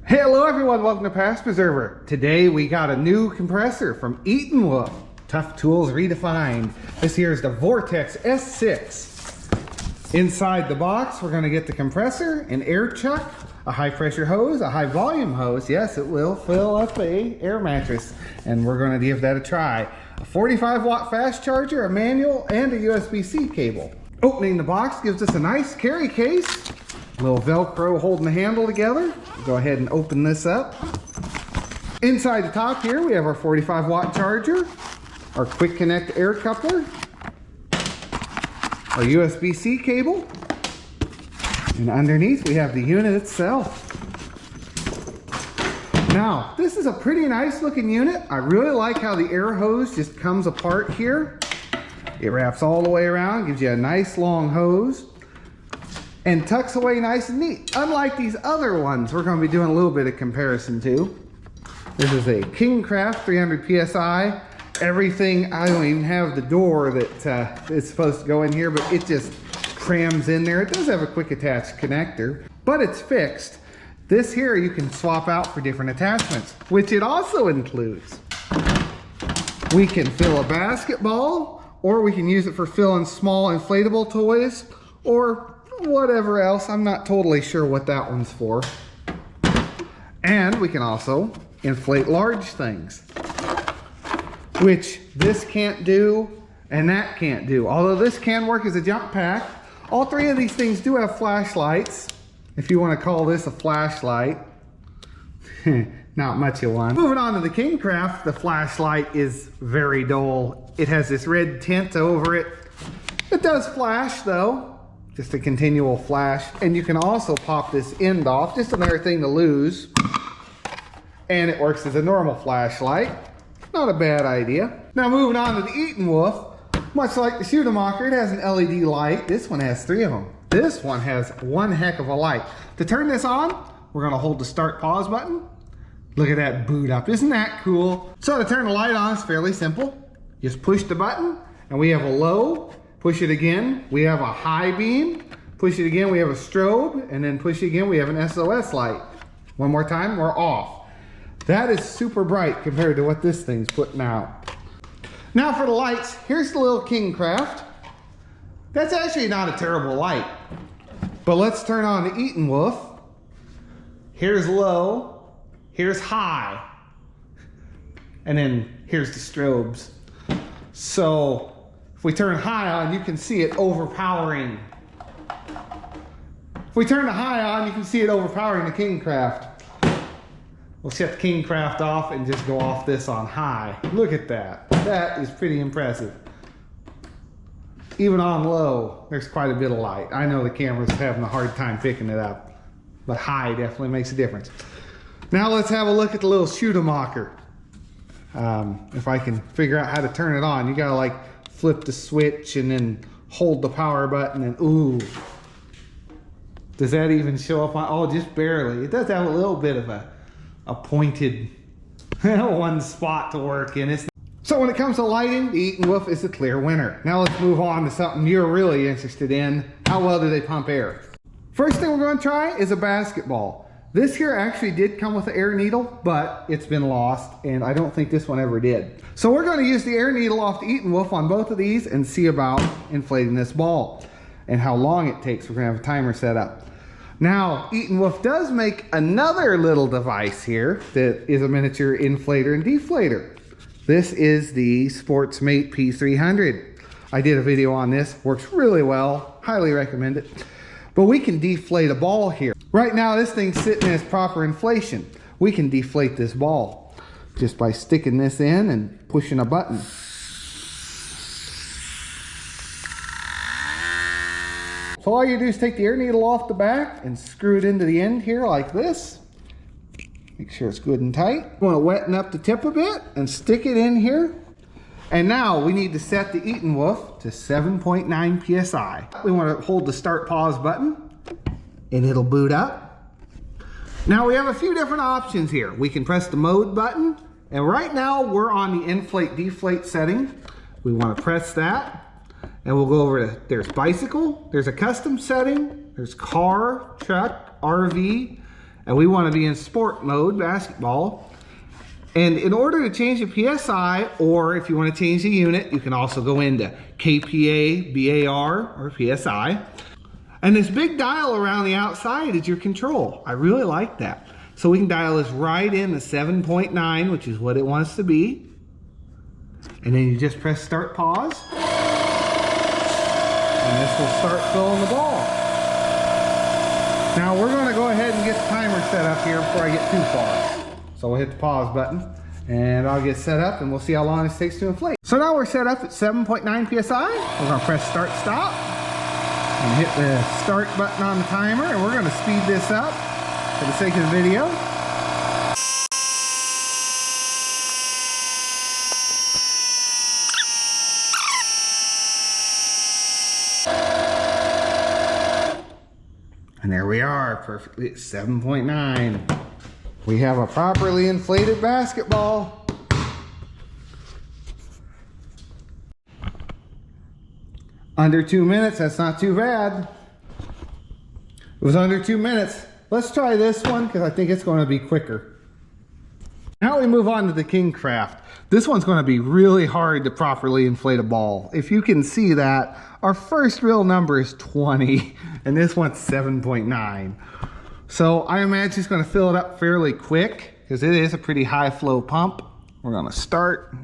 Hello everyone, welcome to Past Preserver. Today we got a new compressor from Etenwolf. Tough tools redefined. This here is the Vortex S6. Inside the box we're going to get the compressor, an air chuck, a high pressure hose, a high volume hose. Yes, it will fill up a air mattress and we're going to give that a try. A 45 watt fast charger, a manual, and a USB-C cable. Opening the box gives us a nice carry case. A little Velcro holding the handle together. Go ahead and open this up. Inside the top here we have our 45 watt charger, our quick connect air coupler, our USB-C cable, and underneath we have the unit itself. Now this is a pretty nice looking unit. I really like how the air hose just comes apart here. It wraps all the way around, gives you a nice long hose, and tucks away nice and neat. Unlike these other ones we're going to be doing a little bit of comparison to. This is a Kingcraft 300 psi. Everything, I don't even have the door that is supposed to go in here, but it just crams in there. It does have a quick attach connector, but it's fixed. This here you can swap out for different attachments, which it also includes. We can fill a basketball, or we can use it for filling small inflatable toys, or whatever else. I'm not totally sure what that one's for. And we can also inflate large things, which this can't do and that can't do. Although this can work as a jump pack. All three of these things do have flashlights, if you want to call this a flashlight. Not much of one. Moving on to the Kingcraft, the flashlight is very dull. It has this red tint over it. It does flash though, just a continual flash. And you can also pop this end off, just another thing to lose. And it works as a normal flashlight. Not a bad idea. Now moving on to the Etenwolf, much like the Schumacher, it has an LED light. This one has 3 of them. This one has one heck of a light. To turn this on, we're gonna hold the start pause button. Look at that boot up, isn't that cool? So to turn the light on is fairly simple. Just push the button and we have a low. Push it again, we have a high beam. Push it again, we have a strobe. And then push it again, we have an SOS light. One more time, we're off. That is super bright compared to what this thing's putting out. Now for the lights, here's the little Kingcraft. That's actually not a terrible light. But let's turn on the Etenwolf. Here's low, here's high. And then here's the strobes. So if we turn high on, you can see it overpowering. If we turn the high on, you can see it overpowering the Kingcraft. We'll shut the Kingcraft off and just go off this on high. Look at that. That is pretty impressive. Even on low, there's quite a bit of light. I know the camera's having a hard time picking it up, but high definitely makes a difference. Now let's have a look at the little Schumacher. If I can figure out how to turn it on, you gotta like flip the switch and then hold the power button and ooh. Does that even show up on? Oh, just barely. It does have a little bit of a pointed one spot to work in. So when it comes to lighting, the Etenwolf is the clear winner. Now let's move on to something you're really interested in. How well do they pump air? First thing we're going to try is a basketball. This here actually did come with an air needle, but it's been lost, and I don't think this one ever did. So we're going to use the air needle off the Etenwolf on both of these and see about inflating this ball and how long it takes. We're going to have a timer set up. Now, Etenwolf does make another little device here that is a miniature inflator and deflator. This is the Sportsmate P300. I did a video on this, works really well, highly recommend it. But we can deflate a ball here. Right now, this thing's sitting in its proper inflation. We can deflate this ball just by sticking this in and pushing a button. So all you do is take the air needle off the back and screw it into the end here like this. Make sure it's good and tight. You want to weten up the tip a bit and stick it in here. And now we need to set the Etenwolf to 7.9 psi. We want to hold the start pause button and it'll boot up. Now we have a few different options here. We can press the mode button, and right now we're on the inflate deflate setting. We want to press that. And we'll go over to, there's bicycle, there's a custom setting, there's car, truck, RV, and we want to be in sport mode, basketball. And in order to change the PSI, or if you want to change the unit, you can also go into KPA, BAR, or PSI. And this big dial around the outside is your control. I really like that. So we can dial this right in to 7.9, which is what it wants to be. And then you just press start pause. And this will start filling the ball. Now we're gonna go ahead and get the timer set up here before I get too far. So we'll hit the pause button and I'll get set up and we'll see how long this takes to inflate. So now we're set up at 7.9 PSI. We're gonna press start stop and hit the start button on the timer, and we're gonna speed this up for the sake of the video. And there we are, perfectly at 7.9. We have a properly inflated basketball. Under 2 minutes, that's not too bad. It was under 2 minutes. Let's try this one because I think it's going to be quicker. Now we move on to the King Craft. This one's going to be really hard to properly inflate a ball. If you can see that, our first real number is 20 and this one's 7.9. So I imagine it's going to fill it up fairly quick because it is a pretty high flow pump. We're going to start,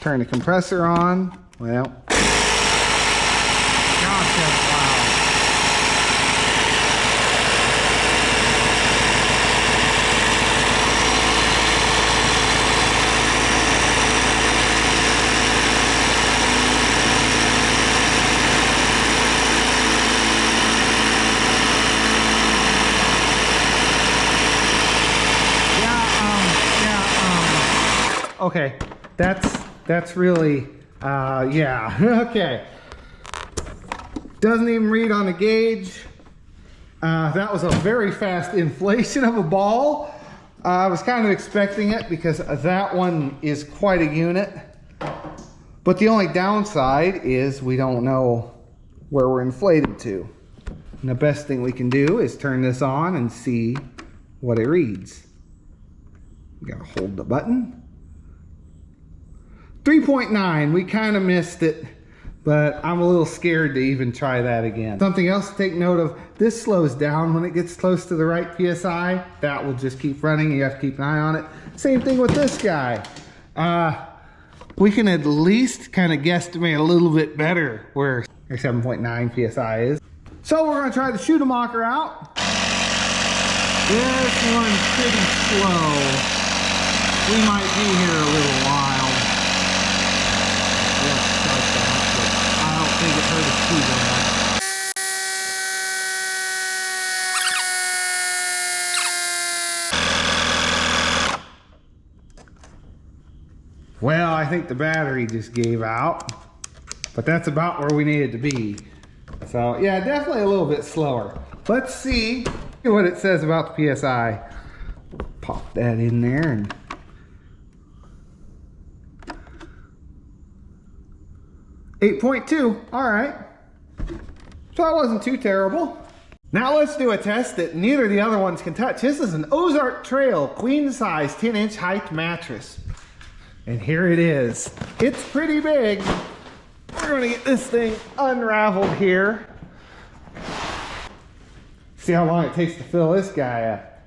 turn the compressor on. Well, gosh, that's loud. Okay, that's really, yeah, okay. Doesn't even read on the gauge. That was a very fast inflation of a ball. I was kind of expecting it because that one is quite a unit. But the only downside is we don't know where we're inflated to. And the best thing we can do is turn this on and see what it reads. You gotta hold the button. 3.9, we kind of missed it, but I'm a little scared to even try that again. Something else to take note of, this slows down when it gets close to the right PSI. That will just keep running, you have to keep an eye on it. Same thing with this guy. We can at least kind of guesstimate a little bit better where 7.9 PSI is. So we're gonna try the Schumacher out. This one's pretty slow. We might be here a little while. I don't think it hurt us too bad. Well, I think the battery just gave out, but that's about where we needed to be. So yeah, definitely a little bit slower. Let's see what it says about the PSI. Pop that in there and 8.2, all right. So that wasn't too terrible. Now let's do a test that neither of the other ones can touch. This is an Ozark Trail queen size 10-inch height mattress. And here it is. It's pretty big. We're gonna get this thing unraveled here. See how long it takes to fill this guy up.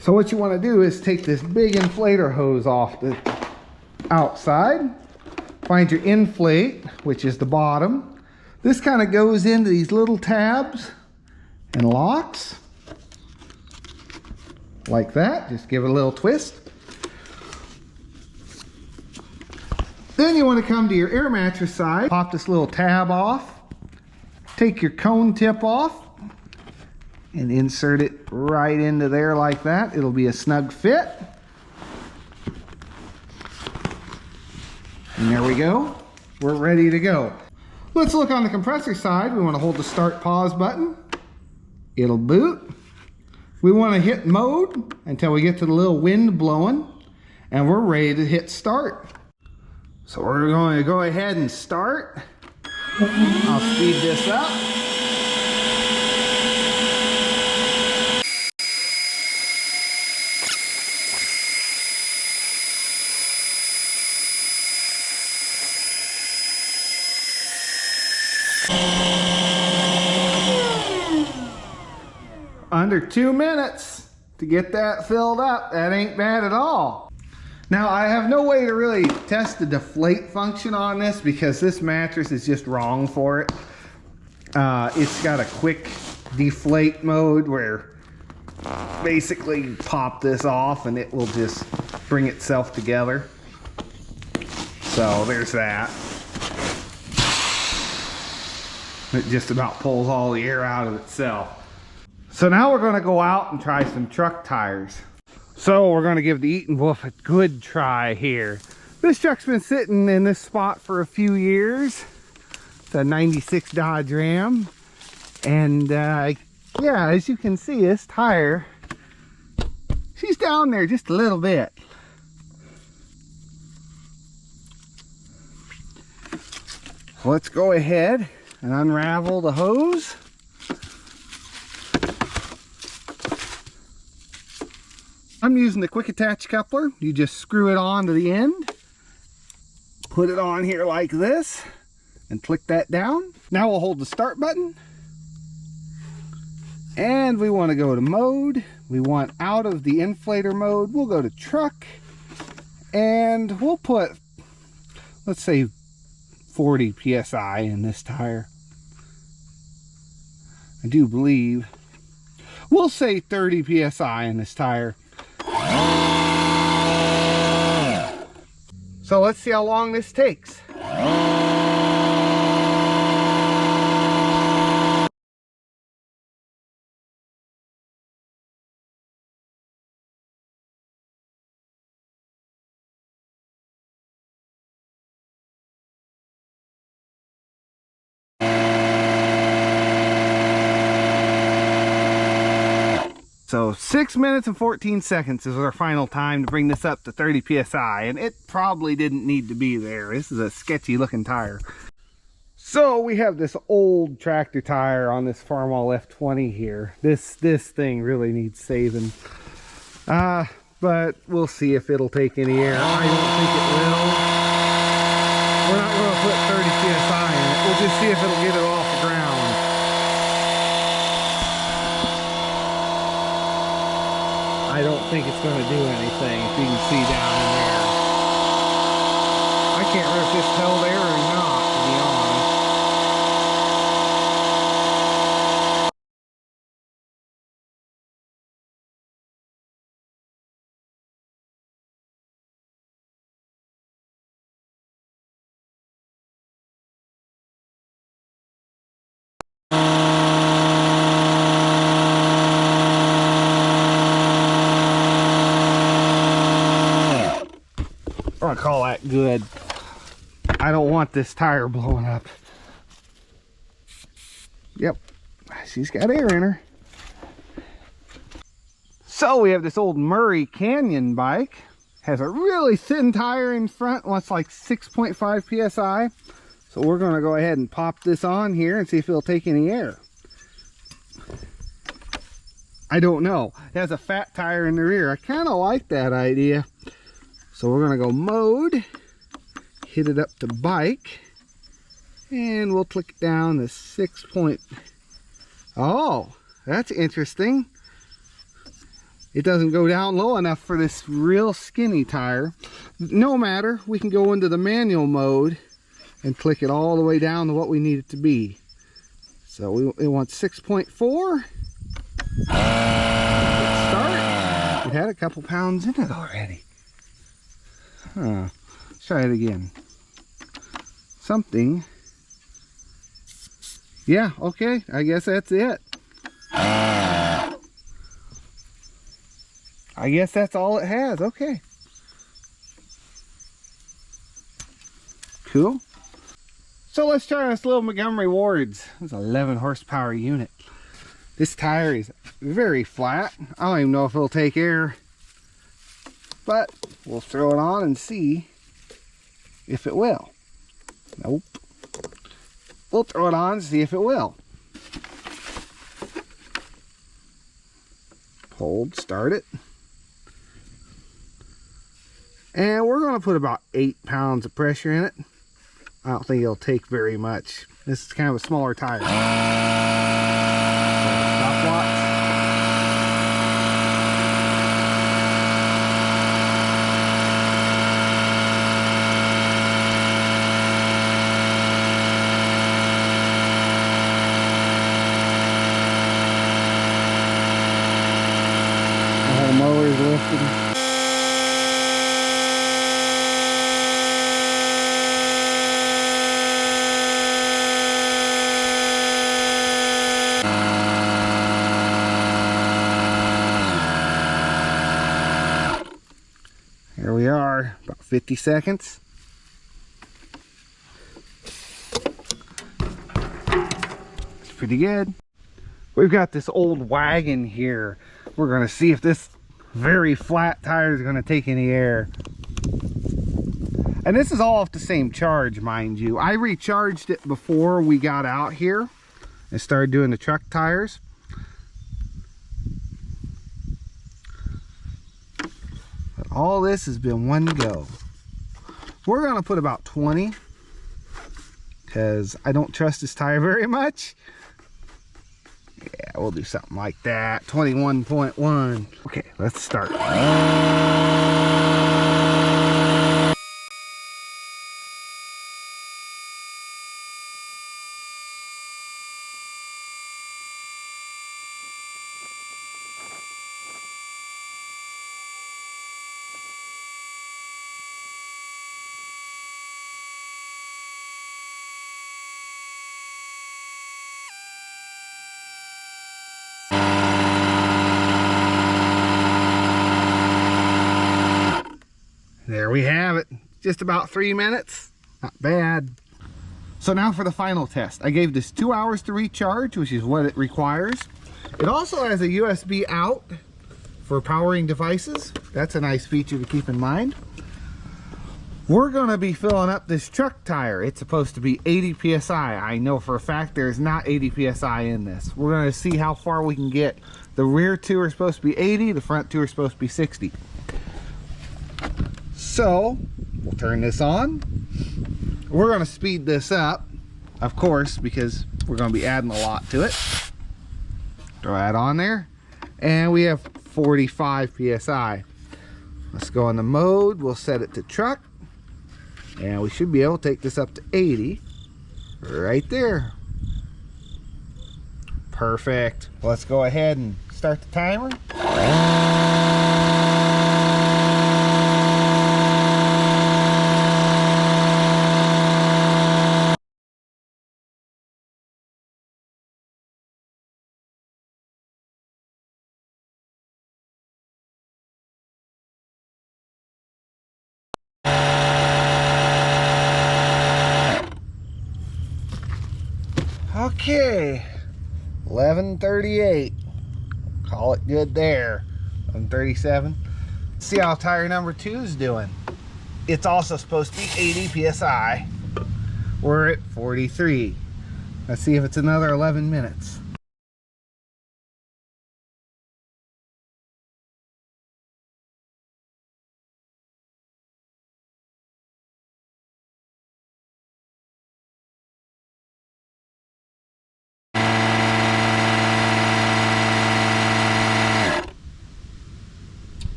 So what you wanna do is take this big inflator hose off the outside. Find your inflate, which is the bottom. This kind of goes into these little tabs and locks like that. Just give it a little twist. Then you want to come to your air mattress side, pop this little tab off, take your cone tip off and insert it right into there like that. It'll be a snug fit. And there we go. We're ready to go. Let's look on the compressor side. We want to hold the start pause button. It'll boot. We want to hit mode until we get to the little wind blowing, and we're ready to hit start. So we're going to go ahead and start. I'll speed this up. 2 minutes to get that filled up. That ain't bad at all. Now I have no way to really test the deflate function on this because this mattress is just wrong for it. It's got a quick deflate mode where basically you pop this off and it will just bring itself together. So there's that. It just about pulls all the air out of itself. So now we're going to go out and try some truck tires. So we're going to give the Etenwolf a good try here. This truck's been sitting in this spot for a few years. It's a 96 Dodge Ram. And yeah, as you can see, this tire, she's down there just a little bit. Let's go ahead and unravel the hose. I'm using the quick attach coupler. You just screw it on to the end, put it on here like this, and click that down. Now we'll hold the start button, and we want to go to mode. We want out of the inflator mode. We'll go to truck, and we'll put, let's say, 40 psi in this tire. I do believe we'll say 30 psi in this tire. So let's see how long this takes. So 6 minutes and 14 seconds is our final time to bring this up to 30 psi, and it probably didn't need to be there. This is a sketchy looking tire. So we have this old tractor tire on this Farmall F20 here. This thing really needs saving. But we'll see if it'll take any air. I don't think it will. We're not going to put 30 psi in it. We'll just see if it'll get it off the ground. I don't think it's going to do anything, if you can see down in there. I can't remember if this held air or not, to be I'm gonna call that good. I don't want this tire blowing up. Yep, she's got air in her. So we have this old Murray Canyon bike. Has a really thin tire in front, wants like 6.5 psi. So we're gonna go ahead and pop this on here and see if it'll take any air. I don't know. It has a fat tire in the rear. I kind of like that idea. So we're going to go mode, hit it up to bike, and we'll click it down to 6 point. Oh, that's interesting. It doesn't go down low enough for this real skinny tire. No matter, we can go into the manual mode and click it all the way down to what we need it to be. So it wants 6.4. Start. It had a couple pounds in it already. Huh. Let's try it again. Something. Yeah, okay. I guess that's it. I guess that's all it has. Okay. Cool. So let's try this little Montgomery Ward's. It's an 11 horsepower unit. This tire is very flat. I don't even know if it'll take air. But we'll throw it on and see if it will. Nope. We'll throw it on and see if it will. Hold, start it. And we're going to put about 8 pounds of pressure in it. I don't think it'll take very much. This is kind of a smaller tire. Stopwatch. lifting. Here we are, about 50 seconds. It's pretty good. We've got this old wagon here. We're going to see if this very flat tire is going to take any air. And this is all off the same charge, mind you. I recharged it before we got out here and started doing the truck tires. All this has been one go. We're going to put about 20 because I don't trust this tire very much. Yeah, we'll do something like that. 21.1. Okay, let's start. There we have it. Just about 3 minutes. Not bad. So now for the final test. I gave this 2 hours to recharge, which is what it requires. It also has a USB out for powering devices. That's a nice feature to keep in mind. We're going to be filling up this truck tire. It's supposed to be 80 psi. I know for a fact there's not 80 psi in this. We're going to see how far we can get. The rear two are supposed to be 80. The front two are supposed to be 60. So we'll turn this on. We're going to speed this up, of course, because we're going to be adding a lot to it. Throw that on there, and we have 45 psi. Let's go on the mode. We'll set it to truck, and we should be able to take this up to 80 right there. Perfect. Let's go ahead and start the timer. Okay, 11:38. Call it good there. 11:37. See how tire number 2 is doing. It's also supposed to be 80 psi. We're at 43. Let's see if it's another 11 minutes.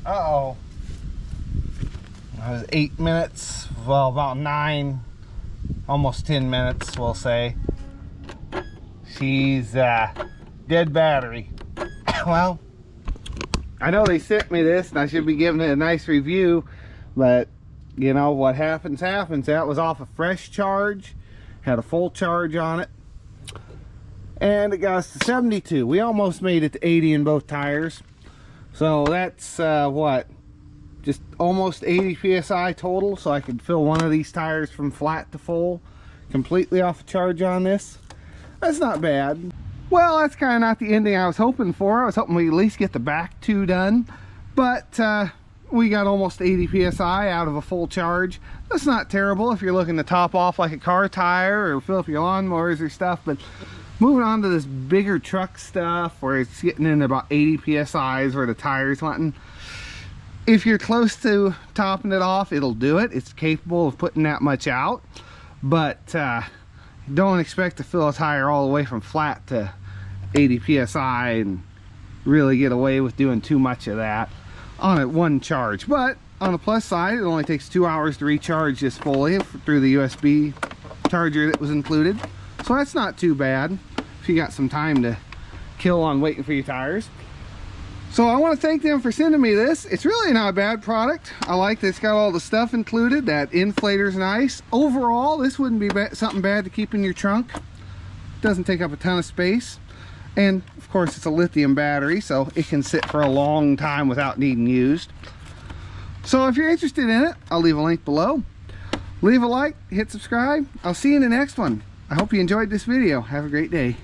Uh-oh. That was 8 minutes. Well, about 9, almost 10 minutes, we'll say. She's dead battery. Well, I know they sent me this and I should be giving it a nice review, but you know what happens happens. That was off a fresh charge, had a full charge on it, and it got us to 72. We almost made it to 80 in both tires. So that's what, just almost 80 psi total, so I could fill one of these tires from flat to full completely off a charge on this. That's not bad. Well, that's kind of not the ending I was hoping for. I was hoping we at least get the back two done, but we got almost 80 psi out of a full charge. That's not terrible if you're looking to top off like a car tire or fill up your lawnmowers or stuff. But moving on to this bigger truck stuff where it's getting in about 80 psi where the tire's wanting. If you're close to topping it off, it'll do it. It's capable of putting that much out, but don't expect to fill a tire all the way from flat to 80 psi and really get away with doing too much of that on a one charge. But on the plus side, it only takes 2 hours to recharge this fully through the USB charger that was included. So that's not too bad if you got some time to kill on waiting for your tires. So I want to thank them for sending me this. It's really not a bad product. I like that it's got all the stuff included. That inflator's nice. Overall, this wouldn't be something bad to keep in your trunk. Doesn't take up a ton of space. And of course, it's a lithium battery, so it can sit for a long time without needing used. So if you're interested in it, I'll leave a link below. Leave a like, hit subscribe. I'll see you in the next one. I hope you enjoyed this video. Have a great day.